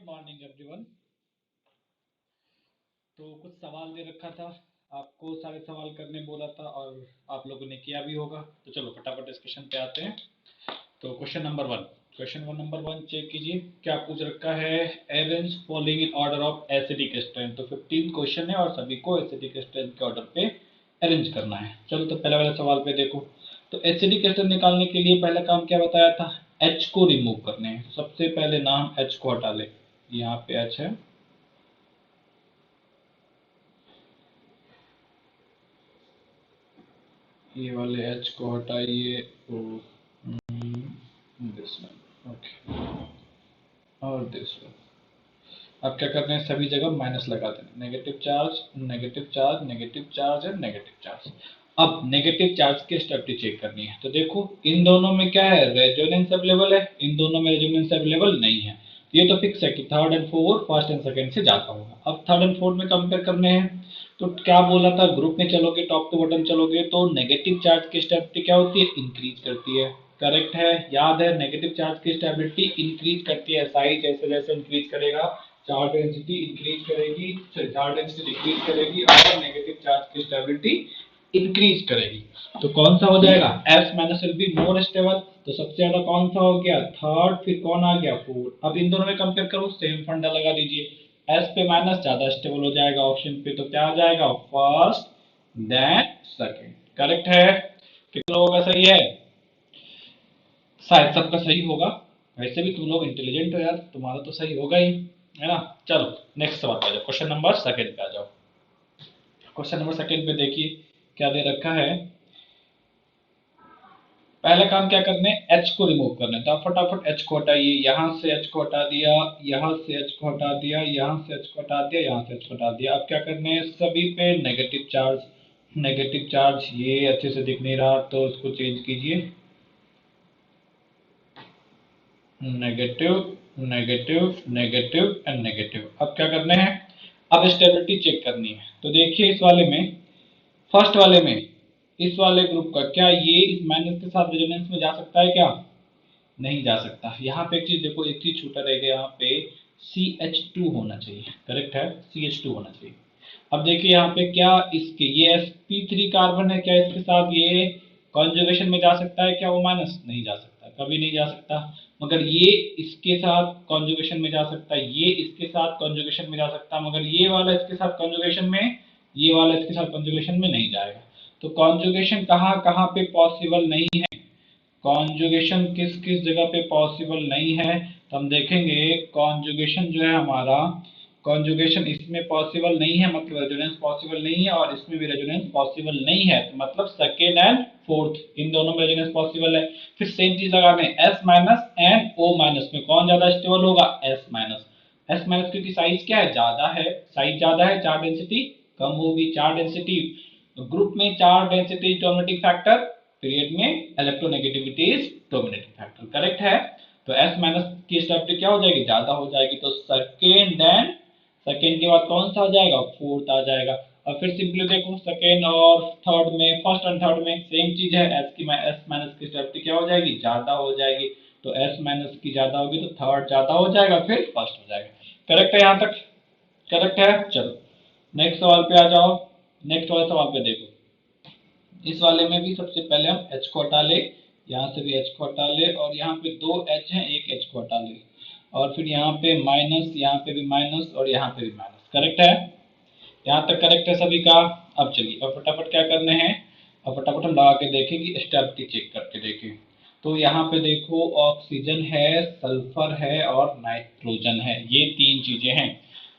Morning everyone. तो कुछ सवाल दे रखा था, आपको सारे सवाल करने बोला था और आप लोगों ने किया भी होगा। तो चलो फटाफट डिस्कशन पे आते हैं। तो क्वेश्चन नंबर वन चेक कीजिए। क्या पूछ रखा है? Arrange following in order of acidic strength. तो 15 क्वेश्चन है और सभी को एसिडिक स्ट्रेंथ के ऑर्डर पे अरेंज करना है। चलो तो पहले वाले सवाल पे देखो। तो एसिडिक स्ट्रेंथ निकालने के लिए पहला काम क्या बताया था? एच को रिमूव करने हैं। सबसे पहले नाम एच को हटा ले। यहाँ पे एच है, ये वाले एच को हटाइए। दिस वन, ओके, और दिस वन। अब क्या करना है? सभी जगह माइनस लगा देना। Negative charge, negative charge, negative charge है, नेगेटिव चार्ज। अब नेगेटिव चार्ज की स्टेबिलिटी चेक करनी है। तो देखो इन दोनों में क्या है? रेजोनेंस अवेलेबल है, इन दोनों में रेजोनेंस अवेलेबल नहीं है। ये तो फिक्स है कि third and fourth first and second से जाता होगा। अब थर्ड एंड फोर्थ में कंपेयर करने हैं। तो क्या बोला था? ग्रुप में चलोगे, टॉप टू बॉटम चलोगे तो नेगेटिव चार्ज की स्टेबिलिटी क्या होती है? इंक्रीज करती है। करेक्ट है, याद है। नेगेटिव चार्ज की स्टेबिलिटी इंक्रीज करती है। साइज जैसे जैसे इंक्रीज करेगा चार्ज डेंसिटी इंक्रीज करेगी, चार्ज डेंसिटी डिक्रीज करेगी और नेगेटिव चार्ज की स्टेबिलिटी इंक्रीज करेगी। तो कौन सा हो जाएगा? S minus will be more stable. तो सबसे ज्यादा कौन सा हो गया? थर्ड। फिर कौन आ गया? फोर्थ। अब इन दोनों में कंपेयर करो, सेम फंडा लगा दीजिए। एस पे माइनस ज्यादा स्टेबल हो जाएगा ऑप्शन पे, तो क्या आ जाएगा? First then second. करेक्ट है? कितने लोगों का सही है? शायद सबका सही होगा। वैसे भी तुम लोग इंटेलिजेंट हो यार, तुम्हारा तो सही होगा ही, है ना। चलो नेक्स्ट सवाल पे आ जाओ। क्वेश्चन नंबर सेकंड पे आ जाओ। क्वेश्चन नंबर सेकंड पे देखिए क्या दे रखा है। पहला काम क्या करने? एच को रिमूव करना है। तो आप फटाफट एच को हटाइए। यहां से एच को हटा दिया, यहां से एच को हटा दिया, यहां से एच को हटा दिया, यहां से एच को हटा दिया। अब क्या करने हैं? सभी पे नेगेटिव चार्ज। नेगेटिव चार्ज ये अच्छे से दिख नहीं रहा तो उसको चेंज कीजिए। Negative, negative, negative and negative. अब क्या करना है? अब स्टेबिलिटी चेक करनी है। तो देखिए इस वाले में, फर्स्ट वाले में, इस वाले ग्रुप का क्या ये इस माइनस के साथ रेजोनेंस में जा सकता है क्या? नहीं जा सकता। यहाँ पे एक चीज देखो, एक चीज छूटा रह गया। यहाँ पे CH2 होना चाहिए। करेक्ट है, CH2 होना चाहिए। अब देखिए यहाँ पे क्या इसके ये sp3 कार्बन है, क्या इसके साथ ये कॉन्जुगेशन में जा सकता है क्या? वो माइनस नहीं जा सकता, कभी नहीं जा सकता। मगर ये इसके साथ कॉन्जुगेशन में जा सकता है, ये इसके साथ कॉन्जुगेशन में जा सकता है, मगर ये वाला इसके साथ कॉन्जुगेशन में, ये वाला इसके साथ कॉन्जुगेशन में नहीं जाएगा। तो कॉन्जुगेशन कहाँ कहाँ पे पॉसिबल नहीं है? कॉन्जुगेशन किस किस जगह पे पॉसिबल नहीं है? तो हम देखेंगे कॉन्जुगेशन जो है हमारा, कॉन्जुगेशन इसमें पॉसिबल नहीं है, मतलब रेजोनेंस पॉसिबल नहीं है, और इसमें भी रेजोनेंस पॉसिबल नहीं है। तो मतलब सेकेंड एंड फोर्थ इन दोनों में रेजोनेंस पॉसिबल है। फिर सेम चीज लगाने, S minus and O minus में कौन ज्यादा स्टेबल होगा? S minus. एस माइनस क्योंकि साइज क्या है? ज्यादा है। साइज ज्यादा है, चार्ज डेंसिटी कम होगी। चार्ज डेंसिटी, ग्रुप में charge density dominating factor, period में electronegativity is dominating factor. Correct है? तो एस माइनस की स्टेबिलिटी क्या हो जाएगी? ज्यादा हो जाएगी। तो सेकेंड एंड, सेकेंड के बाद कौन सा आ जाएगा? फोर्थ आ जाएगा। और फिर सिंपली देखो सेकेंड और थर्ड में, फर्स्ट एंड थर्ड में सेम चीज है। एस माइनस की स्टेबिलिटी क्या हो जाएगी? ज्यादा हो जाएगी। तो एस माइनस की ज्यादा होगी तो थर्ड ज्यादा हो जाएगा, फिर फर्स्ट हो जाएगा। करेक्ट है यहाँ तक? करेक्ट है। चलो नेक्स्ट सवाल पे आ जाओ। नेक्स्ट वाले सवाल पे देखो। इस वाले में भी सबसे पहले हम एच को हटा ले, यहाँ से भी एच को हटा ले, और यहाँ पे दो एच हैं, एक एच को हटा ले, और फिर यहाँ पे माइनस, यहाँ पे भी माइनस और यहाँ पे भी माइनस। करेक्ट है? यहाँ तक करेक्ट है सभी का? अब चलिए अब फटाफट क्या करने हैं, अब फटाफट हम लगा के देखें कि स्टेबिलिटी चेक करके देखें। तो यहाँ पे देखो ऑक्सीजन है, सल्फर है और नाइट्रोजन है, ये तीन चीजें हैं।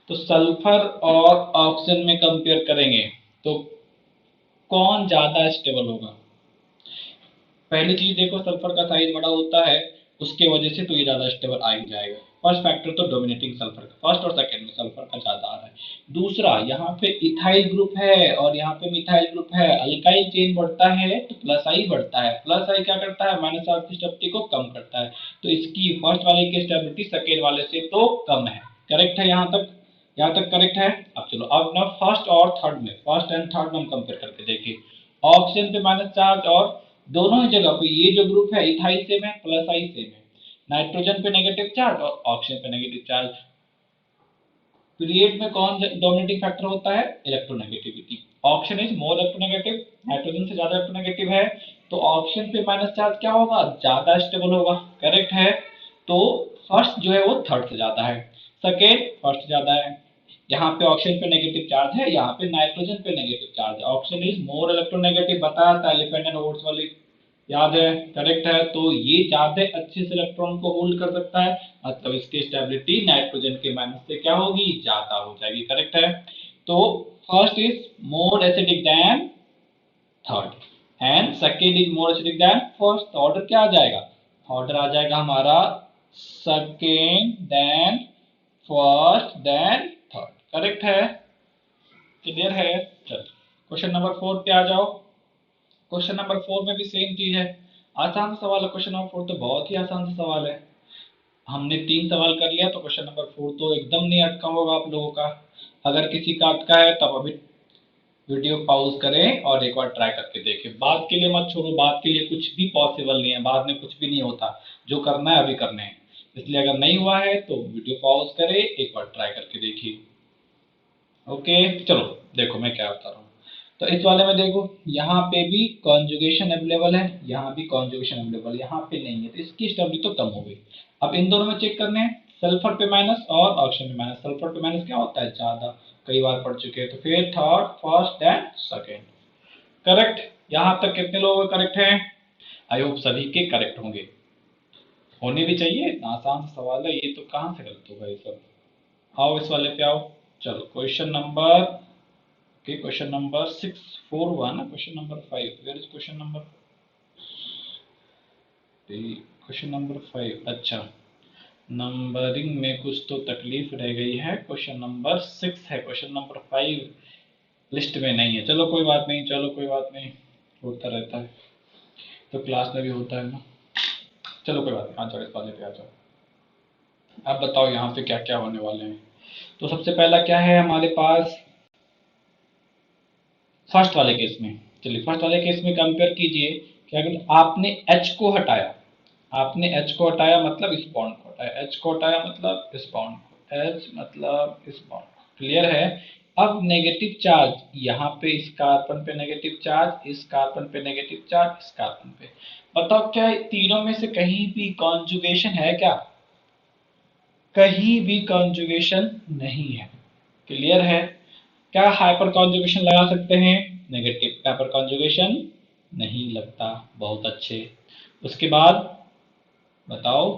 तो सल्फर और ऑक्सीजन में कंपेयर करेंगे तो कौन ज्यादा स्टेबल होगा? पहली चीज देखो, सल्फर का साइज बड़ा होता है, उसके वजह से तो ये ज्यादा स्टेबल आ ही जाएगा। फर्स्ट फैक्टर तो डोमिनेटिंग सल्फर का, फर्स्ट और सेकंड में सल्फर का ज्यादा आ रहा है। दूसरा, यहाँ पे इथाइल ग्रुप है और यहाँ पे मिथाइल ग्रुप है। अल्काइल चेन बढ़ता है तो प्लस आई बढ़ता है, प्लस आई क्या करता है? माइनस चार्ज की स्टेबिलिटी को कम करता है। तो इसकी फर्स्ट वाले की स्टेबिलिटी सेकेंड वाले से तो कम है। करेक्ट है यहाँ तक? यहाँ तक करेक्ट है। अब चलो अब ना फर्स्ट और थर्ड में, फर्स्ट एंड थर्ड में हम कंपेयर करके देखिए। ऑक्सीजन पे माइनस चार्ज, और दोनों ही जगह पे ये जो ग्रुप है इथाइल सेम है, प्लस आई सेम है। नाइट्रोजन पे नेगेटिव चार्ज और ऑक्सीजन पे नेगेटिव चार्ज। पीरियड में कौन डोमिनेटिंग फैक्टर होता है? Electronegativity. Oxygen is more electronegative, nitrogen से ज्यादा इलेक्ट्रोनेगेटिव है, तो ऑक्सीजन पे माइनस चार्ज क्या होगा? ज्यादा स्टेबल होगा। करेक्ट है। तो फर्स्ट जो है वो थर्ड से ज्यादा है, सेकेंड फर्स्ट से ज्यादा है। यहाँ पे ऑक्सीजन पे नेगेटिव चार्ज है, यहाँ पे नाइट्रोजन पे नेगेटिव चार्ज है। ऑक्सीजन इज मोर इलेक्ट्रोनेगेटिव, बताया था एलिफेंट एंड ओट्स वाली, याद है? करेक्ट है। तो ये ज्यादा अच्छे से इलेक्ट्रॉन को होल्ड कर सकता है, मतलब इसकी स्टेबिलिटी नाइट्रोजन के माइनस से क्या होगी? ज्यादा हो जाएगी। करेक्ट है। तो first is more acidic than third and second is more acidic than first. तो ऑर्डर क्या आ जाएगा? ऑर्डर आ जाएगा हमारा second then first then third. Correct है। क्लियर है। चलो क्वेश्चन नंबर 4 पे आ जाओ। क्वेश्चन नंबर 4 में भी सेम चीज है, आसान सा सवाल है। क्वेश्चन नंबर 4 तो बहुत ही आसान सा सवाल है। हमने 3 सवाल कर लिया, तो क्वेश्चन नंबर 4 तो एकदम नहीं अटका होगा आप लोगों का। अगर किसी का अटका है तब अभी वीडियो पॉज करें और एक बार ट्राई करके देखें। बाद के लिए मत छोड़ो, बाद के लिए कुछ भी पॉसिबल नहीं है, बाद में कुछ भी नहीं होता। जो करना है अभी करने हैं, इसलिए अगर नहीं हुआ है तो वीडियो पॉज करें, एक बार ट्राई करके देखिए। ओके चलो देखो मैं क्या बता रहा हूँ। तो इस वाले में देखो, यहाँ पे भी कॉन्जुगेशन अवेलेबल है, यहाँ भी कॉन्जुगेशन अवेलेबल, यहाँ पे नहीं है, तो इसकी स्टेबिलिटी तो कम हो गई। अब इन दोनों में चेक करने हैं, सल्फर पे माइनस और ऑक्सीजन पे माइनस। सल्फर पे माइनस क्या होता है? ज्यादा, कई बार पढ़ चुके हैं। तो फिर third first and second. Correct. यहाँ तक कितने लोग करेक्ट हैं? आई होप सभी के करेक्ट होंगे, होने भी चाहिए, आसान सवाल है ये, तो कहाँ से गलत होगा ये सब। आओ इस वाले पे आओ। चलो question number, okay question number 6 4 हुआ ना, question number 5 where is question number, question number 5। अच्छा, नंबरिंग में कुछ तो तकलीफ रह गई है। क्वेश्चन नंबर 6 है, क्वेश्चन नंबर 5 लिस्ट में नहीं है। चलो कोई बात नहीं, चलो कोई बात नहीं, होता रहता है, तो क्लास में भी होता है ना। चलो कोई बात नहीं, आ जाओ इस वाले पे आ जाओ। अब बताओ यहाँ पे क्या क्या होने वाले हैं। तो सबसे पहला क्या है हमारे पास, फर्स्ट वाले केस में। चलिए फर्स्ट वाले केस में कंपेयर कीजिए। क्या अगर आपने H को हटाया, आपने H को हटाया मतलब इस बॉन्ड को हटाया, H को हटाया मतलब इस बॉन्ड को, H मतलब इस बॉन्ड को। क्लियर है। अब नेगेटिव चार्ज यहाँ पे, इस कार्बन पे नेगेटिव चार्ज, इस कार्बन पे नेगेटिव चार्ज, इस कार्बन पे। बताओ क्या तीनों में से कहीं भी कॉन्जुगेशन है क्या? कहीं भी कॉन्जुगेशन नहीं है। क्लियर है। क्या हाइपर कॉन्जुगेशन लगा सकते हैं? नेगेटिव हाइपर कॉन्जुगेशन नहीं लगता। बहुत अच्छे। उसके बाद बताओ,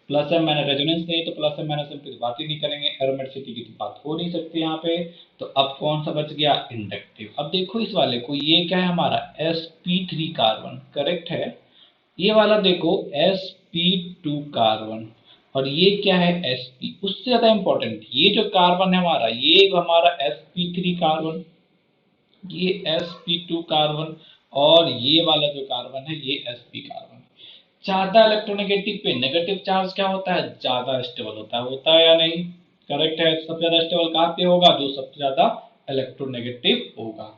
प्लस एम माइनस रेजोनेंस नहीं, तो प्लस एम माइनस एम की तो बात ही नहीं करेंगे, एरोमेटिसिटी की तो बात हो नहीं सकती यहाँ पे। तो अब कौन सा बच गया? इंडक्टिव। अब देखो इस वाले को, ये क्या है हमारा sp3 कार्बन। करेक्ट है। ये वाला देखो sp2 कार्बन, और ये क्या है? sp। उससे ज्यादा इंपॉर्टेंट, ये जो कार्बन है हमारा, ये हमारा sp3 कार्बन, ये sp2 कार्बन, और ये वाला जो कार्बन है ये sp कार्बन। ज्यादा इलेक्ट्रोनेगेटिव पे नेगेटिव चार्ज क्या होता है? ज्यादा स्टेबल होता है या नहीं? करेक्ट है। सबसे ज्यादा स्टेबल कहाँ पे होगा? जो सबसे ज्यादा इलेक्ट्रोनेगेटिव होगा।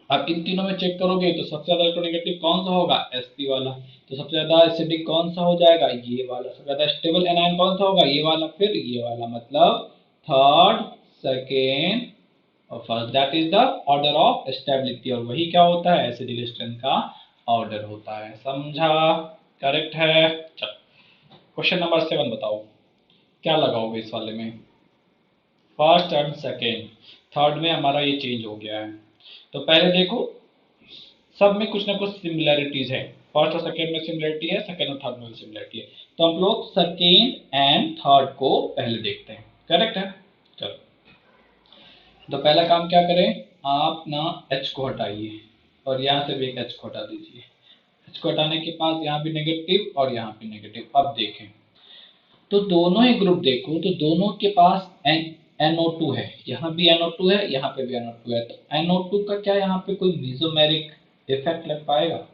आप इन तीनों में चेक करोगे तो सबसे ज्यादा इलेक्ट्रोनेगेटिव कौन सा होगा? sp वाला। तो सबसे ज्यादा एसिडिक कौन सा हो जाएगा? ये वाला। सबसे ज्यादा स्टेबल एनायन कौन सा होगा? ये वाला। फिर ये वाला, मतलब थर्ड, सेकेंड और first. That is the order of stability, और वही क्या होता है? एसिडिक स्ट्रेंथ का ऑर्डर होता है। समझा? करेक्ट है। चलो क्वेश्चन नंबर 7 बताओ, क्या लगाओगे इस वाले में? फर्स्ट एंड सेकेंड, थर्ड में हमारा ये चेंज हो गया है। तो पहले देखो, सब में कुछ ना कुछ सिमिलैरिटीज है। फर्स्ट और सेकेंड में सिमिलैरिटी है, सेकेंड और थर्ड में भी सिमिलैरिटी है। तो हम लोग सेकेंड एंड थर्ड को पहले देखते हैं। करेक्ट है। चलो तो पहला काम क्या करें, आप ना H को हटाइए, और यहाँ से भी एक H को हटा दीजिए। H को हटाने के बाद यहाँ भी नेगेटिव और यहाँ भी नेगेटिव। अब देखें तो दोनों ही ग्रुप देखो, तो दोनों के पास NO2 है, यहाँ भी NO2 है, यहाँ पे भी NO2 है। तो NO2 का क्या यहाँ पे कोई मेसोमेरिक इफेक्ट लग पाएगा?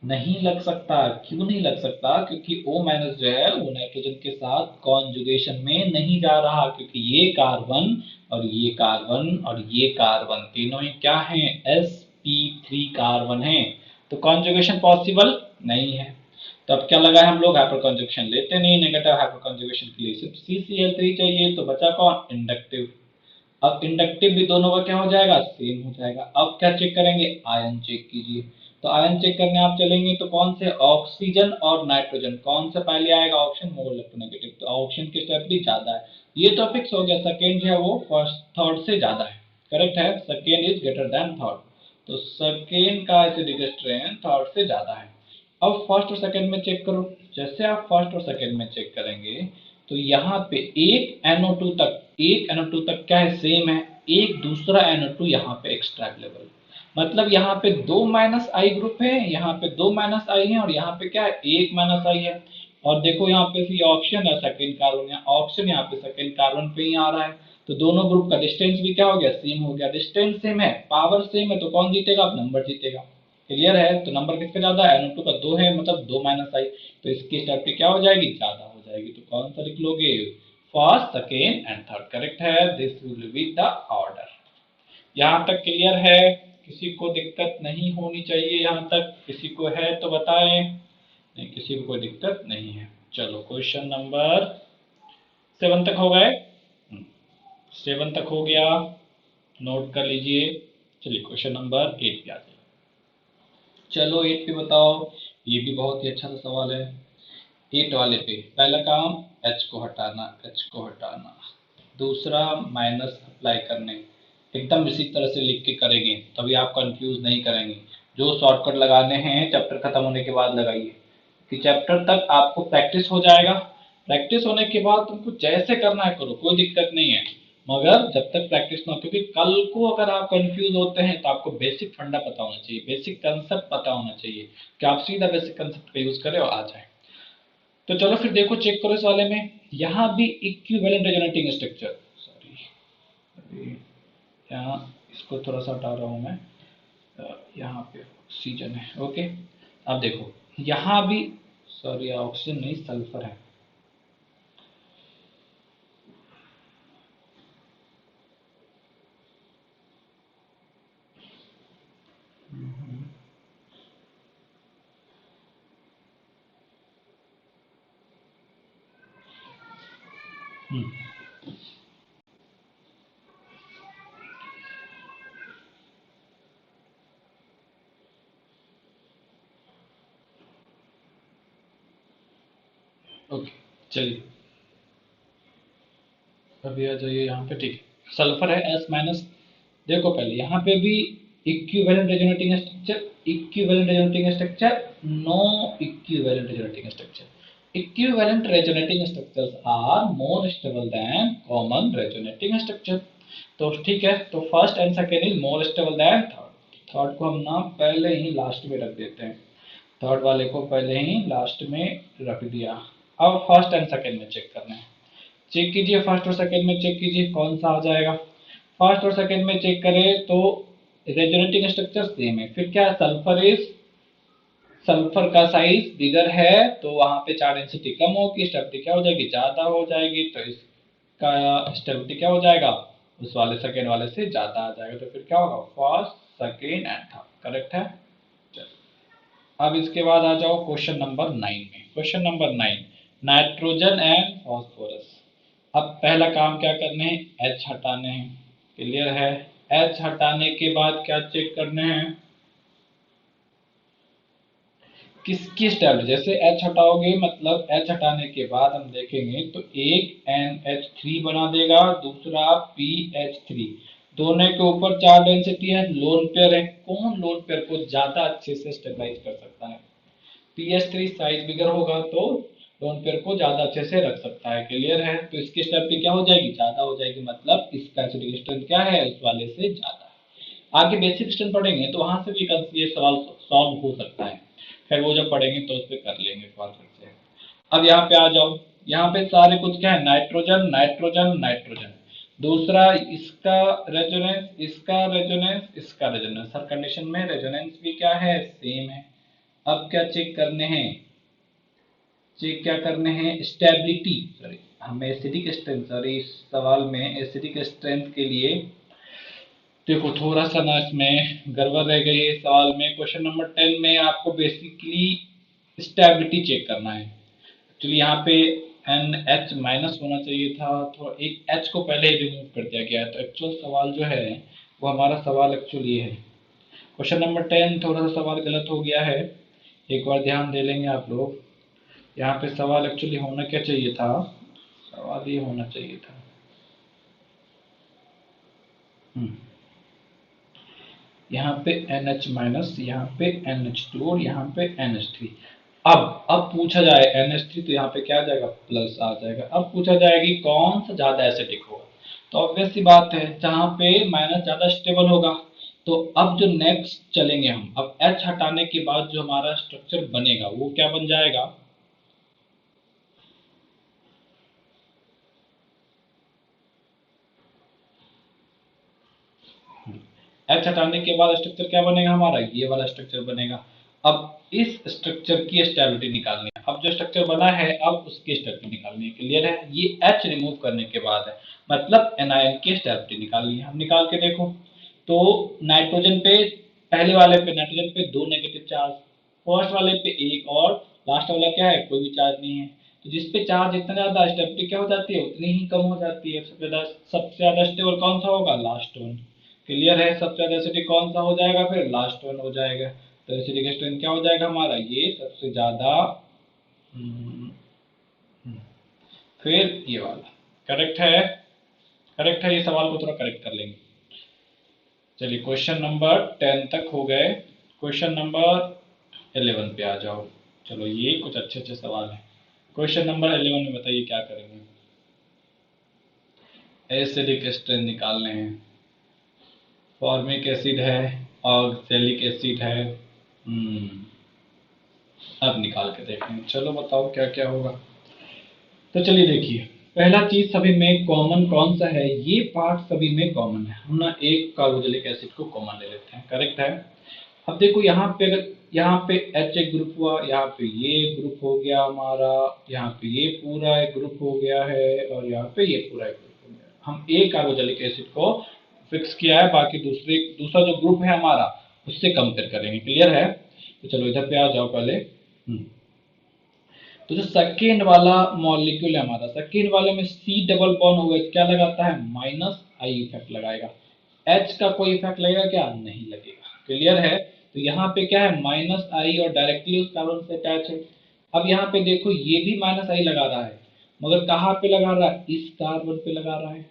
नहीं लग सकता। क्यों नहीं लग सकता? क्योंकि O माइनस जो है वो नाइट्रोजन के साथ कॉन्जुगेशन में नहीं जा रहा, क्योंकि ये कार्बन और ये कार्बन और ये कार्बन तीनों ही क्या हैं? sp3 कार्बन हैं। तो कॉन्जुगेशन पॉसिबल नहीं है। तो अब क्या लगा है, हम लोग हाइपर कंजुगेशन लेते नहीं, नेगेटिव हाइपर कंजुगेशन के लिए सिर्फ CCl3 चाहिए, तो बचा कौन, इंडक्टिव। अब इंडक्टिव भी दोनों का क्या हो जाएगा, सेम हो जाएगा। अब क्या चेक करेंगे, आयन चेक कीजिए। तो आयन चेक करने आप चलेंगे तो कौन से, ऑक्सीजन और नाइट्रोजन, कौन सा पहले आएगा, ऑप्शन मोर इलेक्ट्रोनेगेटिव, तो ऑप्शन की स्टेप भी ज्यादा है। ये तो फिक्स हो गया, सेकेंड जो है वो फर्स्ट थर्ड से ज्यादा है, करेक्ट है, second is greater than third. तो सेकेंड का एसिडिक स्ट्रेंथ थर्ड से ज्यादा है। अब फर्स्ट और सेकेंड में चेक करो। जैसे आप फर्स्ट और सेकेंड में चेक करेंगे तो यहाँ पे एक NO2 तक, एक NO2 तक क्या है, सेम है। एक दूसरा NO2 यहाँ पे एक्स्ट्रा अवेलेबल, मतलब यहाँ पे दो माइनस आई ग्रुप है, यहाँ पे दो माइनस आई है, और यहाँ पे क्या है, एक माइनस आई है। और देखो यहाँ पे भी ऑक्सीजन है सेकेंड कार्बन, या ऑक्सीजन यहाँ पे सेकेंड कार्बन पे ही आ रहा है। तो दोनों ग्रुप का डिस्टेंस भी क्या हो गया, सेम हो गया। डिस्टेंस सेम है, पावर सेम है, तो कौन जीतेगा, अब नंबर जीतेगा। क्लियर है, तो नंबर किसका ज्यादा है, NO2 का दो है, मतलब दो माइनस आई, तो इसकी स्टेबिलिटी क्या हो जाएगी, ज्यादा हो जाएगी। तो कौन सा लिख लोगे, first second and third, correct है, this will be the order. यहाँ तक क्लियर है, किसी को दिक्कत नहीं होनी चाहिए, यहाँ तक किसी को है तो बताएं, नहीं किसी को कोई दिक्कत नहीं है। चलो क्वेश्चन नंबर 7 तक हो गए, 7 तक हो गया, नोट कर लीजिए। चलिए क्वेश्चन नंबर 8 पे आते हैं। चलो 8 पे बताओ, ये भी बहुत ही अच्छा सा सवाल है। 8 वाले पे पहला काम, H को हटाना, H को हटाना। दूसरा माइनस अप्लाई करने, एकदम इसी तरह से लिख के करेंगे, तभी आप कंफ्यूज नहीं करेंगे। जो शॉर्टकट लगाने हैं चैप्टर खत्म होने के बाद लगाइए, कि चैप्टर तक आपको प्रैक्टिस हो जाएगा। प्रैक्टिस होने के बाद तुमको जैसे करना है करो, कोई दिक्कत नहीं है, मगर जब तक प्रैक्टिस ना हो, क्योंकि कल को अगर आप कंफ्यूज होते हैं तो आपको बेसिक फंडा पता होना चाहिए, बेसिक कंसेप्ट पता होना चाहिए, कि आप सीधा बेसिक कंसेप्ट का यूज करें और आ जाए। तो चलो फिर देखो, चेक करो इस वाले में, यहाँ भी इक्विवेलेंट रेजोनेटिंग स्ट्रक्चर, सॉरी यहाँ इसको थोड़ा सा हटा रहा हूँ मैं, यहाँ पे ऑक्सीजन है, ओके। अब देखो यहाँ भी, सॉरी ऑक्सीजन नहीं सल्फर है, ओके। चलिए अभी आ जाइए यहाँ पे, ठीक है, सल्फर है S माइनस। देखो पहले यहाँ पे भी equivalent resonating structure, equivalent resonating structure, no equivalent resonating structure. Equivalent resonating structures are more stable than common resonating structure. तो ठीक है, तो first and second is more stable than third. Third को हम ना पहले ही लास्ट में रख देते हैं, थर्ड वाले को पहले ही लास्ट में रख दिया। अब फर्स्ट एंड सेकेंड में चेक करना है, चेक कीजिए, फर्स्ट और सेकेंड में चेक कीजिए कौन सा आ जाएगा। फर्स्ट और सेकेंड में चेक करें तो रेजोनेटिंग स्ट्रक्चर सेम है, फिर क्या, सल्फर इज, सल्फर का साइज बिगर है, तो वहां पे चार्ज डेंसिटी कम होगी, स्टेबिलिटी क्या हो जाएगी, ज्यादा हो जाएगी, तो इसका स्टेबिलिटी क्या हो जाएगा, उस वाले सेकेंड वाले से ज्यादा आ जाएगा। तो फिर क्या होगा, first second and third, correct है। अब इसके बाद आ जाओ क्वेश्चन नंबर 9 में। Question number 9, nitrogen and phosphorus. अब पहला काम क्या करने हैं, H हटाने हैं, क्लियर है। H हटाने के बाद क्या चेक करने हैं, किसकी स्टेबिलिटी, जैसे H हटाओगे मतलब H हटाने के बाद हम देखेंगे तो एक NH3 बना देगा, दूसरा PH3, दोनों के ऊपर चार डेंसिटी है, लोन पेयर है, कौन लोन पेयर को ज्यादा अच्छे से स्टेबलाइज कर सकता है, PH3 साइज बिगर होगा तो लोन पेयर को ज्यादा अच्छे से रख सकता है, क्लियर है। तो इसकी स्टेबिलिटी क्या हो जाएगी, ज्यादा हो जाएगी, मतलब इसका एसिडिक स्ट्रेंथ क्या है, उस वाले से ज्यादा है। आगे बेसिक स्ट्रेंथ पढ़ेंगे तो वहां से भी ये सवाल सॉल्व हो सकता है, खैर वो जब पढ़ेंगे तो उस पर कर लेंगे सवाल फिर से। अब यहाँ पे आ जाओ, यहाँ पे सारे कुछ क्या है, नाइट्रोजन नाइट्रोजन नाइट्रोजन, दूसरा इसका रेजोनेंस, इसका रेजोनेंस, इसका रेजोनेंस, हर कंडीशन में रेजोनेंस भी क्या है, सेम है। अब क्या चेक करने हैं, चेक क्या करने हैं, स्टेबिलिटी, सॉरी हमें एसिडिक स्ट्रेंथ, सॉरी इस सवाल में एसिडिक स्ट्रेंथ के लिए देखो थोड़ा सा ना इसमें गड़बड़ रह गई है। सवाल में क्वेश्चन नंबर 10 में आपको बेसिकली स्टेबिलिटी चेक करना है। एक्चुअली यहाँ पे NH माइनस होना चाहिए था, तो एक H को पहले ही रिमूव कर दिया गया है। तो एक्चुअल सवाल जो है वो हमारा सवाल एक्चुअली ये है। क्वेश्चन नंबर 10 थोड़ा सा सवाल गलत हो गया है, एक बार ध्यान दे लेंगे आप लोग। यहाँ पे सवाल एक्चुअली होना क्या चाहिए था, सवाल ये होना चाहिए था, यहाँ पे NH माइनस, यहाँ पे NH2 और यहाँ पे NH3। अब पूछा जाए NH3 तो यहाँ पे क्या आ जाएगा, प्लस आ जाएगा। अब पूछा जाएगा कि कौन सा ज्यादा एसिडिक होगा, तो ऑब्वियस सी बात है जहाँ पे माइनस ज्यादा स्टेबल होगा। तो अब जो नेक्स्ट चलेंगे हम, अब H हटाने के बाद जो हमारा स्ट्रक्चर बनेगा वो क्या बन जाएगा, H हटाने के बाद स्ट्रक्चर क्या बनेगा हमारा, ये वाला स्ट्रक्चर बनेगा। अब इस स्ट्रक्चर की स्टेबिलिटी निकालनी है। अब जो स्ट्रक्चर बना है अब उसकी स्टेबिलिटी निकालनी है। क्लियर है, ये H रिमूव करने के बाद है, मतलब एनायन की स्टेबिलिटी निकालनी है। हम निकाल के देखो तो नाइट्रोजन पे, पहले वाले पे नाइट्रोजन पे 2 नेगेटिव चार्ज, फर्स्ट वाले पे 1 और लास्ट वाला क्या है, कोई भी चार्ज नहीं है। तो जिस पे चार्ज जितना ज्यादा स्टेबिलिटी क्या हो जाती है उतनी ही कम हो जाती है। सबसे ज्यादा स्टेबल कौन सा होगा, लास्ट वन। क्लियर है, सबसे ज्यादा एसिडिक कौन सा हो जाएगा, फिर लास्ट वन हो जाएगा। तो एसिडिक स्ट्रेंथ क्या हो जाएगा हमारा, ये सबसे ज्यादा। हम्म, फिर ये वाला करेक्ट है, करेक्ट है। ये सवाल को थोड़ा करेक्ट कर लेंगे। चलिए क्वेश्चन नंबर 10 तक हो गए, क्वेश्चन नंबर 11 पे आ जाओ। चलो ये कुछ अच्छे अच्छे सवाल हैं। क्वेश्चन नंबर 11 में बताइए क्या करेंगे, एसिडिक स्ट्रेंथ निकालने हैं। फॉर्मिक एसिड है, ऑक्सैलिक एसिड है। अब निकाल के देखेंगे, चलो बताओ क्या क्या होगा। तो चलिए देखिए, पहला चीज सभी में कॉमन कौन सा है, ये पार्ट सभी में कॉमन है। हम ना एक कार्बोक्सिलिक एसिड को कॉमन ले लेते हैं, करेक्ट है। अब देखो यहाँ पे, अगर यहाँ पे H एक ग्रुप हुआ, यहाँ पे ये ग्रुप हो गया हमारा, यहाँ पे ये पूरा एक ग्रुप हो गया है और यहाँ पे ये पूरा एक ग्रुप हो गया। हम एक कार्बोक्सिलिक एसिड को फिक्स किया है, बाकी दूसरा जो ग्रुप है हमारा उससे कंपेयर करेंगे। क्लियर है, तो चलो इधर पे आ जाओ पहले। तो जो सेकेंड वाला मॉलिक्यूल है हमारा, सेकेंड वाले में C डबल बॉन्ड होगा, क्या लगाता है, माइनस आई इफेक्ट लगाएगा। H का कोई इफेक्ट लगेगा क्या, नहीं लगेगा। क्लियर है, तो यहाँ पे क्या है, माइनस आई और डायरेक्टली उस कार्बन से अटैच है। अब यहाँ पे देखो ये भी माइनस आई लगा रहा है, मगर कहाँ पे लगा रहा है, इस कार्बन पे लगा रहा है।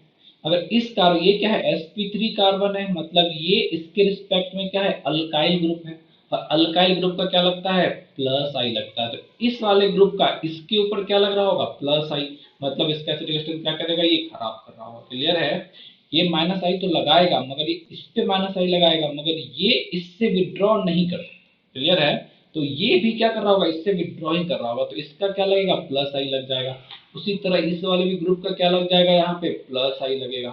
अगर इस कार्बन, ये क्या है, sp3 कार्बन है, मतलब ये इसके रिस्पेक्ट में क्या है, अल्काइल ग्रुप है। और अल्काइल ग्रुप का क्या लगता है, प्लस आई लगता है। तो इस वाले ग्रुप का इसके ऊपर क्या लग रहा होगा, प्लस आई, मतलब इसका एसिडिक स्ट्रेंथ क्या करेगा, ये खराब कर रहा होगा। क्लियर है, ये माइनस आई तो लगाएगा, मगर ये इस पे माइनस आई लगाएगा, मगर ये इससे विड्रॉ नहीं कर सकता। क्लियर है, तो ये भी क्या कर रहा होगा, इससे विड्रॉ ही कर रहा होगा, तो इसका क्या लगेगा, प्लस आई लग जाएगा। उसी तरह इस वाले भी ग्रुप का क्या लग जाएगा, यहाँ पे प्लस आई लगेगा।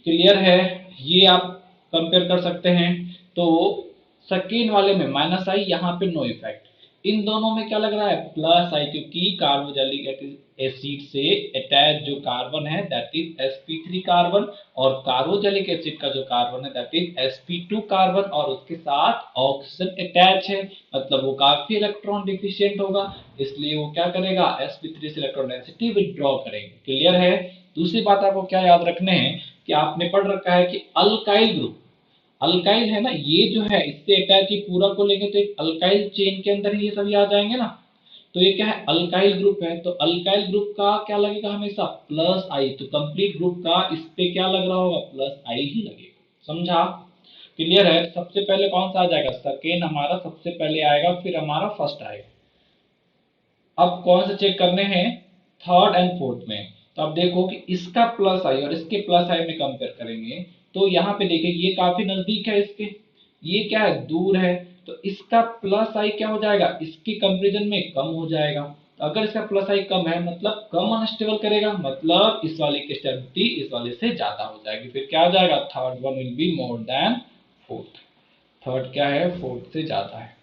क्लियर है, ये आप कंपेयर कर सकते हैं। तो सेकेंड वाले में माइनस आई, यहाँ पे नो इफेक्ट। इन दोनों में क्या लग रहा है, प्लस आई, क्योंकि कार्बोक्सिलिक एसिड से अटैच जो कार्बन है दैट इज sp3 कार्बन, और कार्बोक्सिलिक एसिड का जो कार्बन है दैट इज sp2 कार्बन, और उसके साथ ऑक्सीजन अटैच है, मतलब वो काफी इलेक्ट्रॉन डिफिशिएंट होगा, इसलिए वो क्या करेगा, sp3 से इलेक्ट्रॉन डेंसिटी विड्रॉ करेंगे। क्लियर है, दूसरी बात आपको क्या याद रखने हैं कि आपने पढ़ रखा है कि अल्काइल ग्रुप, अल्काइल है ना, ये जो है इससे अटैच, ये पूरा को लेंगे तो एक अल्काइल चेन के अंदर ही ये सभी आ जाएंगे ना। तो ये क्या है, अल्काइल ग्रुप है, तो अल्काइल ग्रुप का क्या लगेगा हमेशा, प्लस आई। तो कंप्लीट ग्रुप का इस पे क्या लग रहा होगा, प्लस आई ही लगेगा। समझा, क्लियर है। सबसे पहले कौन सा आ जाएगा, सेकेंड हमारा सबसे पहले आएगा, फिर हमारा फर्स्ट आएगा। अब कौन से चेक करने हैं, थर्ड एंड फोर्थ में। तो अब देखो कि इसका प्लस आई और इसके प्लस आई में कंपेयर करेंगे, तो यहाँ पे देखिए ये काफी नजदीक है इसके, ये क्या है, दूर है। तो इसका प्लस आई क्या हो जाएगा, इसके कंपेरिजन में कम हो जाएगा। तो अगर इसका प्लस आई कम है मतलब कम अनस्टेबल करेगा, मतलब इस वाले की स्टेबिलिटी इस वाले से ज्यादा हो जाएगी। फिर क्या आ जाएगा, third one will be more than fourth. Third क्या है, फोर्थ से ज्यादा है।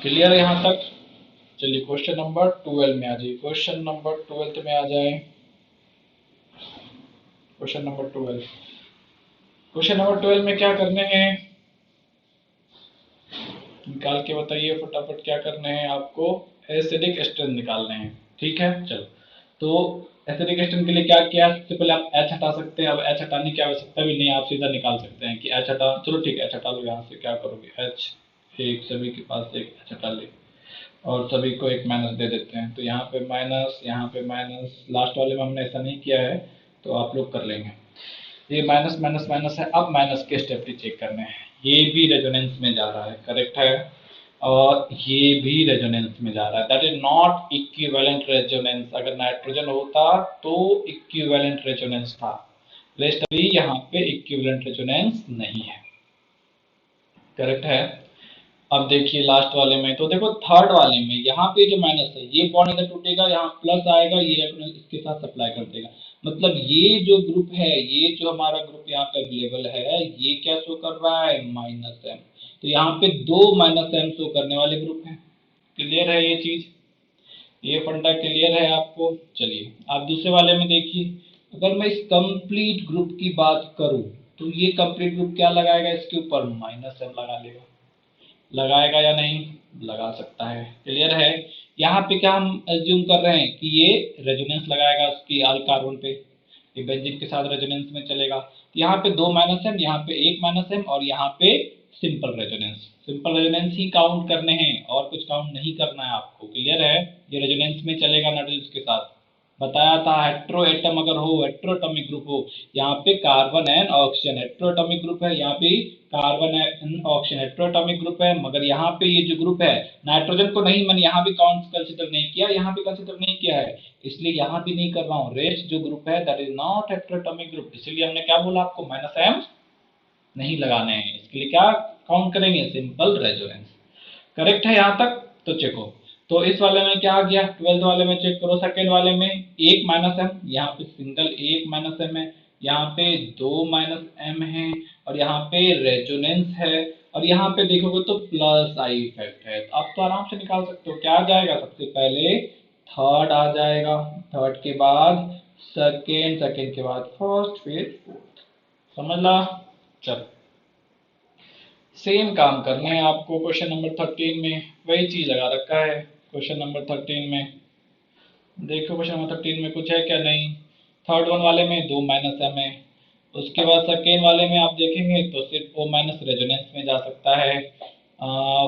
क्लियर है यहाँ तक। चलिए क्वेश्चन नंबर 12 में आ जाइए, क्वेश्चन नंबर 12 में आ जाए। क्वेश्चन नंबर 12, क्वेश्चन नंबर 12 में क्या करने हैं, निकाल के बताइए फटाफट क्या करने हैं आपको। एसिडिक स्ट्रेंथ निकालने हैं, ठीक है। चलो, तो एसिडिक स्ट्रेंथ के लिए क्या किया, सबसे पहले आप एच हटा सकते हैं। अब एच हटाने की आवश्यकता भी नहीं, आप सीधा निकाल सकते हैं कि एच हटा, चलो ठीक है एच हटा लो। यहाँ से क्या करोगे, एच एक, सभी के पास एक एच हटा ले और सभी को एक माइनस दे देते हैं। तो यहाँ पे माइनस, यहाँ पे माइनस, लास्ट वाले में हमने ऐसा नहीं किया है तो आप लोग कर लेंगे। ये माइनस माइनस माइनस है। अब माइनस के स्टेबिलिटी चेक करने हैं। ये भी रेजोनेंस में जा रहा है, करेक्ट है, और ये भी रेजोनेंस में जा रहा है। That is not equivalent resonance. अगर नाइट्रोजन होता तो इक्विवेलेंट रेजोनेंस था, लेकिन अभी यहाँ पे इक्विवेलेंट रेजोनेंस नहीं है, करेक्ट है। अब देखिए लास्ट वाले में, तो देखो थर्ड वाले में यहाँ पे जो माइनस है, ये बॉन्ड इधर टूटेगा, यहाँ प्लस आएगा, ये अपने इसके साथ सप्लाई कर देगा। मतलब ये जो ग्रुप है, ये जो हमारा ग्रुप यहाँ पे अवेलेबल है, ये क्या शो कर रहा है, माइनस एम। तो यहाँ पे दो माइनस एम शो करने वाले ग्रुप हैं। क्लियर है ये चीज, ये फंडा क्लियर है आपको। चलिए आप दूसरे वाले में देखिए, अगर मैं इस कंप्लीट ग्रुप की बात करूं तो ये कंप्लीट ग्रुप क्या लगाएगा, इसके ऊपर माइनस एम लगा लेगा। लगाएगा या नहीं, लगा सकता है। क्लियर है। यहाँ पे क्या हम एज्यूम कर रहे हैं कि ये रेजोनेंस लगाएगा उसकी आल कार्बन पे, ये बेंजीन के साथ रेजोनेंस में चलेगा। तो यहाँ पे दो माइनस एम, यहाँ पे एक माइनस एम, और यहाँ पे सिंपल रेजोनेंस। सिंपल रेजोनेंस ही काउंट करने हैं और कुछ काउंट नहीं करना है आपको। क्लियर है। ये रेजोनेंस में चलेगा नाइट्रोजन के साथ, बताया था। हेट्रो एटम अगर हो, हेट्रोएटॉमिक ग्रुप हो, यहाँ पे carbon and oxygen heteroatomic group है, यहाँ पे carbon and oxygen heteroatomic group है। मगर यहाँ पे ये जो ग्रुप है, नाइट्रोजन को नहीं, मैंने यहाँ भी काउंट कंसिडर नहीं किया, यहाँ भी कंसिडर नहीं किया है, इसलिए यहाँ भी नहीं कर रहा हूँ। रेस्ट जो ग्रुप है that is not heteroatomic group, इसलिए हमने क्या बोला आपको, माइनस एम नहीं लगाने हैं। इसके लिए क्या काउंट करेंगे, सिंपल रेजोनेंस। करेक्ट है यहाँ तक। तो चेको, तो इस वाले में क्या आ गया, 12th वाले में चेक करो। सेकेंड वाले में एक माइनस एम, यहाँ पे सिंगल एक माइनस एम है, यहाँ पे दो माइनस एम है, और यहाँ पे रेजोनेंस है, और यहाँ पे देखोगे तो प्लस आई इफेक्ट है। तो आप तो आराम से निकाल सकते हो। क्या आ जाएगा, सबसे पहले थर्ड आ जाएगा, थर्ड के बाद सेकेंड, सेकेंड के बाद फर्स्ट, फिर फोर्थ। समझ ला। चलो सेम काम करना है आपको क्वेश्चन नंबर 13 में, वही चीज लगा रखा है क्वेश्चन नंबर 13 में। देखो क्वेश्चन नंबर 13 में कुछ है क्या, नहीं। थर्ड वन वाले में दो माइनस एम है, उसके बाद सेकेंड वाले में आप देखेंगे तो सिर्फ ओ माइनस रेजोनेंस में जा सकता है।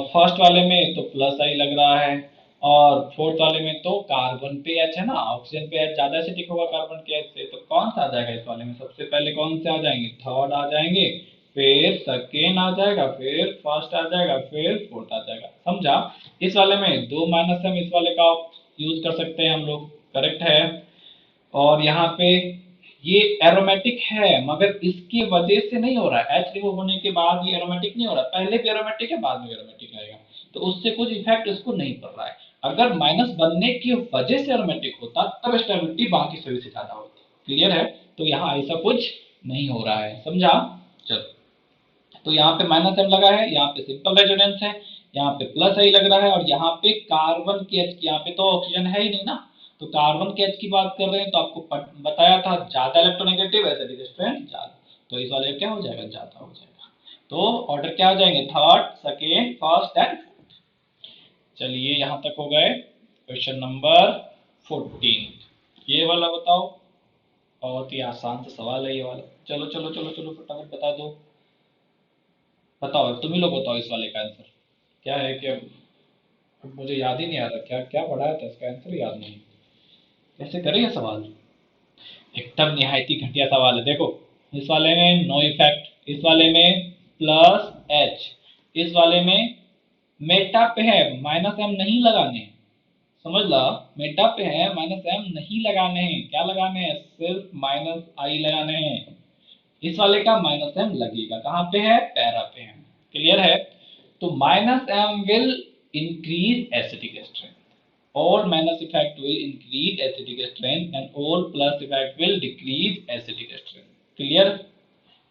फर्स्ट वाले में तो प्लस आई लग रहा है, और फोर्थ वाले में तो कार्बन पे एच है ना, ऑक्सीजन पे एच ज्यादा एसिडिक होगा कार्बन के एच से। तो कौन सा आ जाएगा इस वाले में, सबसे पहले कौन से आ जाएंगे, थर्ड आ जाएंगे, फिर सेकेंड आ जाएगा, फिर फर्स्ट आ जाएगा, फिर फोर्थ आ जाएगा। समझा। इस वाले में दो माइनस एम, इस वाले का यूज कर सकते हैं हम लोग, करेक्ट है। और यहाँ पे ये एरोमेटिक है, मगर इसकी वजह से नहीं हो रहा है, एच रिमूव होने के बाद ये एरोमेटिक नहीं हो रहा, पहले भी एरोमेटिक है, बाद में एरोमेटिक आएगा, तो उससे कुछ इफेक्ट इसको नहीं पड़ रहा है। अगर माइनस बनने की वजह से एरोमेटिक होता तब स्टेबिलिटी बाकी सभी से ज्यादा होती। क्लियर है। तो यहाँ ऐसा कुछ नहीं हो रहा है, समझा। चलो, तो यहाँ पे माइनस एम लगा है, यहाँ पे सिंपल रेजोनेंस है, यहाँ पे प्लस आई लग रहा है, और यहाँ पे कार्बन की एच, यहाँ पे तो ऑक्सीजन है ही नहीं ना, तो कार्बन के एच की बात कर रहे हैं। तो आपको बताया था ज्यादा इलेक्ट्रोनेगेटिव एसिडिक स्ट्रेंथ ज्यादा, तो इस वाले क्या हो जाएगा, ज्यादा हो जाएगा। तो ऑर्डर क्या आ जाएंगे, third, second, first and fourth. चलिए यहाँ तक हो गए। क्वेश्चन नंबर 14 ये वाला बताओ, बहुत ही आसान सा सवाल है ये वाला। चलो चलो चलो चलो फटाफट बता दो, बताओ तुम ही लोग बताओ इस वाले का आंसर क्या है। क्या, अब मुझे याद ही नहीं आ रहा क्या क्या पढ़ाया था, इसका आंसर याद नहीं। कैसे करें ये सवाल, एकदम निहायती घटिया सवाल है। देखो इस वाले में नो इफेक्ट, इस वाले में प्लस एच, इस वाले में मेटा पे है, माइनस एम नहीं लगाने हैं। समझ ला, मेटा पे है, माइनस एम नहीं लगाने हैं, क्या लगाने हैं, सिर्फ माइनस आई लगाने हैं। इस वाले का माइनस एम लगेगा, कहाँ पे है, पैरा पे है। क्लियर है। तो minus M will increase acidic strength, all minus effect will increase acidic strength and all plus effect will decrease acidic strength। Clear,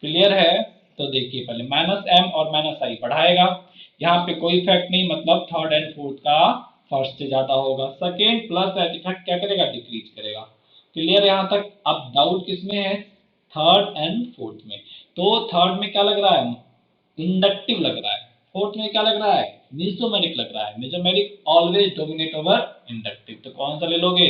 clear है। तो देखिए पहले माइनस एम और माइनस आई बढ़ाएगा, यहाँ पे कोई इफेक्ट नहीं, मतलब थर्ड एंड फोर्थ का फर्स्ट से ज्यादा होगा। सेकेंड प्लस एच इफेक्ट क्या करेगा, डिक्रीज करेगा। क्लियर यहाँ तक। अब डाउट किसमें है, थर्ड एंड फोर्थ में। तो थर्ड में क्या लग रहा है, इंडक्टिव लग रहा है, फोर्थ में क्या लग रहा है, मेसोमेरिक लग रहा है। Mesomeric always dominate over inductive, तो कौन सा ले लोगे?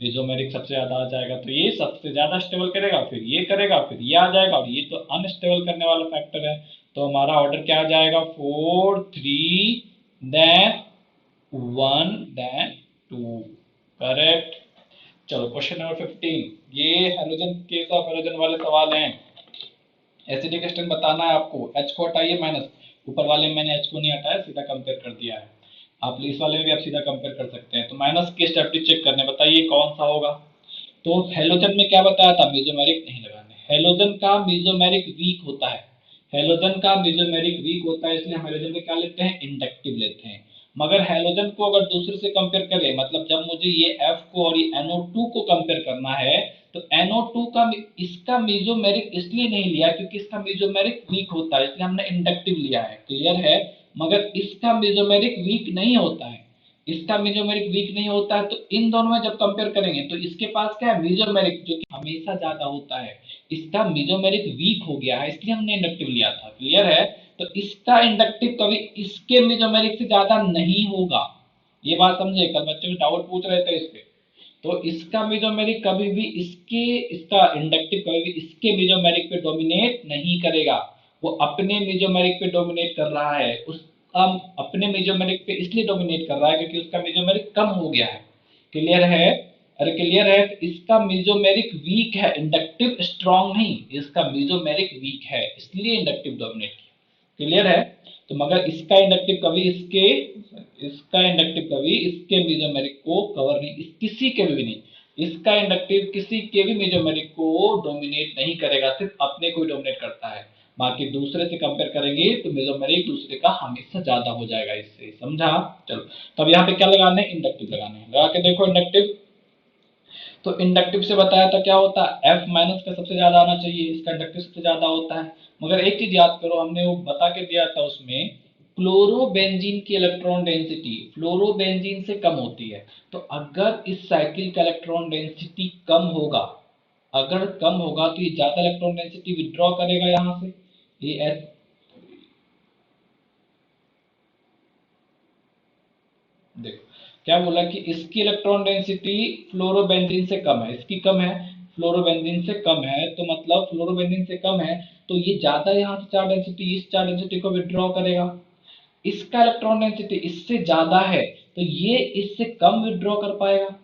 मेसोमेरिक सबसे ज्यादा आ जाएगा, तो ये सबसे ज्यादा स्टेबल करेगा, फिर ये करेगा, फिर ये आ जाएगा, और ये तो अनस्टेबल करने वाला फैक्टर है। तो हमारा ऑर्डर क्या आ जाएगा? 4 3 देन 1 देन 2। करेक्ट। चलो क्वेश्चन नंबर 15, ये हेलोजन केस ऑफ हेलोजन वाले सवाल हैं। एसिडिक स्ट्रेंथ बताना है आपको। H को हटाइए माइनस, ऊपर वाले में मैंने H को नहीं हटाया, सीधा कंपेयर कर दिया है। आप इस वाले में भी आप सीधा कंपेयर कर सकते हैं। तो माइनस की स्टेबिलिटी चेक करने, बताइए कौन सा होगा। तो हेलोजन में क्या बताया था? मेसोमेरिक नहीं लगाने। हेलोजन का मेसोमेरिक वीक होता है, हेलोजन का मेसोमेरिक वीक होता है, इसलिए हम हेलोजन में क्या लेते हैं? इंडक्टिव लेते हैं। मगर हेलोजन को अगर दूसरे से कंपेयर करें, मतलब जब मुझे ये F को और ये NO2 को कंपेयर करना है, तो NO2 का इसका मेसोमेरिक इसलिए नहीं लिया क्योंकि इसका मेसोमेरिक वीक होता है, इसलिए हमने इंडक्टिव लिया है। क्लियर है? मगर इसका मेसोमेरिक वीक नहीं होता है, इसका मेसोमेरिक वीक नहीं होता है, तो इन दोनों में जब कंपेयर करेंगे तो इसके पास क्या है? मेसोमेरिक, जो कि हमेशा ज्यादा होता है। इसका मेसोमेरिक वीक हो गया है, इसलिए हमने इंडक्टिव लिया था। क्लियर है? तो इसका इंडक्टिव कभी इसके मेसोमेरिक से ज्यादा नहीं होगा। ये बात समझे? कल बच्चे डाउट पूछ रहे थे इस पे। तो इसका मेसोमेरिक कभी भी इसका इंडक्टिव कभी भी इसके मेसोमेरिक पे डोमिनेट नहीं करेगा। वो अपने मेसोमेरिक पे डोमिनेट कर रहा है, उसका अपने मेसोमेरिक पे इसलिए डोमिनेट कर रहा है क्योंकि उसका मेसोमेरिक कम हो गया है। क्लियर है? अरे क्लियर है? तो इसका मेसोमेरिक वीक है, इंडक्टिव स्ट्रॉन्ग नहीं, इसका मेसोमेरिक वीक है, इसलिए इंडक्टिव डोमिनेट किया। क्लियर है? तो मगर इसका इंडक्टिव कभी इसके मेसोमेरिक को कवर नहीं, किसी के भी नहीं, इसका इंडक्टिव किसी के भी मेसोमेरिक को डोमिनेट नहीं करेगा, सिर्फ अपने को ही डोमिनेट करता है। बाकी दूसरे से कंपेयर करेंगे तो मेसोमेरिक दूसरे का हमेशा ज्यादा हो जाएगा। इससे समझा? चलो, तब यहाँ पे क्या लगाने? इंडक्टिव लगाने। लगा के देखो इंडक्टिव। तो इंडक्टिव से बताया था क्या होता है? F माइनस का सबसे ज्यादा आना चाहिए, इसका इंडक्टिव सबसे ज्यादा होता है। मगर एक चीज याद करो, हमने वो बता के दिया था उसमें, क्लोरोबेंजीन की इलेक्ट्रॉन डेंसिटी फ्लोरोबेंजीन से कम होती है। तो अगर इस साइकिल का इलेक्ट्रॉन डेंसिटी कम होगा, अगर कम होगा तो ये ज्यादा इलेक्ट्रॉन डेंसिटी विड्रॉ करेगा यहां से। ये देखो क्या बोला कि इसकी इलेक्ट्रॉन डेंसिटी फ्लोरोबेंजीन से कम है, इसकी कम है, फ्लोरोबेंजीन से कम है, तो मतलब फ्लोरोबेंजीन से कम है, तो ये ज्यादा यहाँ से चार्ज डेंसिटी, इस चार्ज डेंसिटी को विड्रॉ करेगा। इसका इलेक्ट्रॉन डेंसिटी इससे ज्यादा है, तो ये इससे कम विड्रॉ कर पाएगा,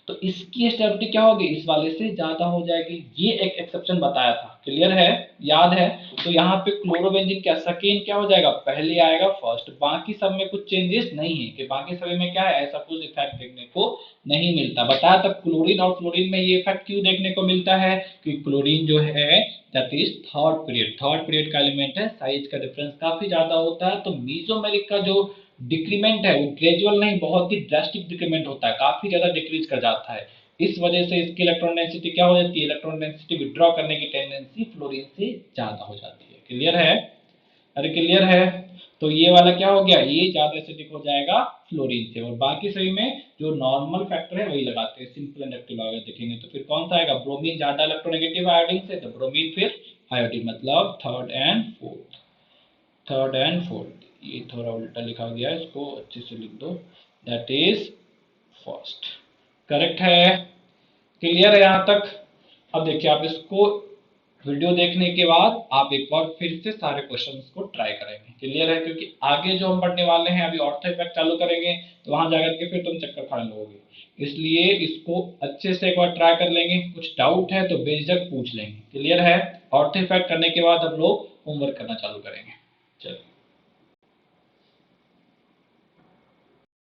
तो इसकी स्टेबिलिटी क्या होगी? इस वाले से ज्यादा हो जाएगी। ये एक एक्सेप्शन बताया था। क्लियर है? याद है? तो यहाँ पे क्लोरोबेंजीन क्या सेकेंड क्या हो जाएगा? पहले आएगा फर्स्ट। बाकी सब में कुछ चेंजेस नहीं है कि बाकी सभी में क्या है, ऐसा कुछ इफेक्ट देखने को नहीं मिलता। बताया तब क्लोरीन और फ्लोरीन में ये इफेक्ट क्यों देखने को मिलता है कि क्लोरीन जो है दैट इज थर्ड पीरियड का एलिमेंट है, साइज का डिफरेंस काफी ज्यादा होता है, तो मेसोमेरिक का जो डिक्रीमेंट है वो ग्रेजुअल नहीं, बहुत ही ड्रास्टिक डिक्रीमेंट होता है, काफी ज्यादा डिक्रीज कर जाता है। इस वजह से इसकी इलेक्ट्रॉन डेंसिटी क्या हो जाती है? इलेक्ट्रॉन डेंसिटी विड्रॉ करने की टेंडेंसी फ्लोरीन से ज्यादा हो जाती है। क्लियर है? अरे क्लियर है? तो ये वाला क्या हो गया? ये ज्यादा एसिडिक हो जाएगा फ्लोरीन से, और बाकी सभी में जो नॉर्मल फैक्टर है वही लगाते हैं। सिंपल इंडक्टिव अगर देखेंगे तो फिर कौन सा आएगा? ब्रोमीन ज्यादा इलेक्ट्रोनेगेटिव आयोडीन से, तो ब्रोमीन फिर आयोडीन, मतलब थर्ड एंड फोर्थ। ये थोड़ा उल्टा लिखा गया है, इसको अच्छे से लिख दो, दैट इज फर्स्ट। करेक्ट है? क्लियर है यहाँ तक? अब देखिए, आप इसको वीडियो देखने के बाद आप एक बार फिर से सारे क्वेश्चंस को ट्राई करेंगे। क्लियर है? क्योंकि आगे जो हम पढ़ने वाले हैं, अभी ऑर्थो इफेक्ट चालू करेंगे, तो वहां जाकर के फिर तुम चक्कर खाने लगोगे, इसलिए इसको अच्छे से एक बार ट्राई कर लेंगे। कुछ डाउट है तो बेझिझक पूछ लेंगे। क्लियर है? ऑर्थो इफेक्ट करने के बाद हम लोग होमवर्क करना चालू करेंगे। चलिए।